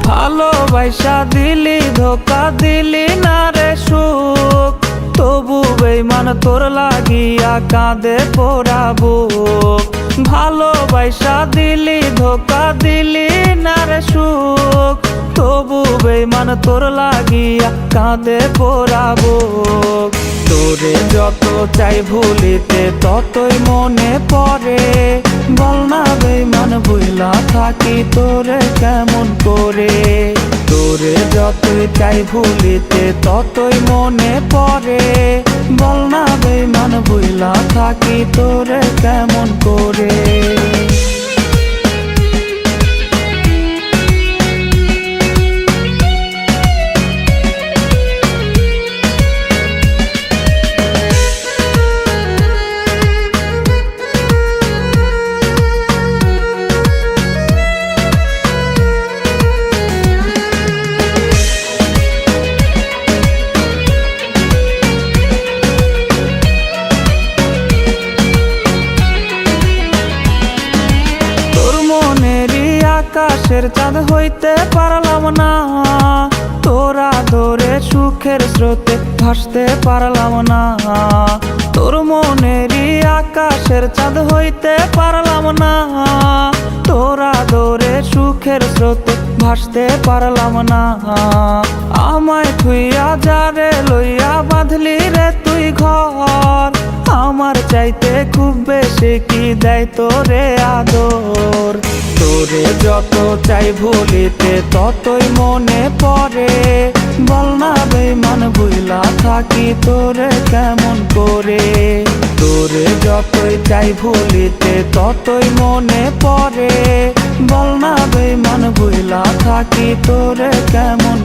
ভালোবাসা দিলি ধোকা দিলি না রে সুখ, তবু বেঈমান তোর লাগিয়া কাঁদে পোড়া বুক। ভালোবাসা দিলি ধোকা দিলি না রে সুখ, তবু বেঈমান তোর লাগিয়া কাঁদে পোড়া বুক। তোরে যত চাই ভুলিতে ততই মনে পড়ে, বল না বেঈমান ভুলা থাকি তোরে কেমন করে। তোরে যতই চাই ভুলিতে ততই মনে পড়ে, বল না বেঈমান ভুলা থাকি তোরে কেমন করে। আকাশের চাঁদ হইতে পারলাম না, তোরা ধরে সুখের স্রোতে ভাসতে পারলাম না। তোর মনেরই আকাশের চাঁদ হইতে পারলাম না, তোরা ধরে সুখের স্রোতে ভাসতে পারলাম না। আমায় থুইয়া যারে লইয়া বাঁধলি রে তুই ঘর, আমার চাইতে খুব বেশি কি দেয় তোরে আদর। তোরে যত চাই ভুলিতে ততই মনে পড়ে, বল না বেঈমান ভুলা থাকি তোরে কেমন করে। তোরে যতই চাই ভুলিতে ততই মনে পড়ে, বল না বেঈমান ভুলা থাকি তোরে কেমন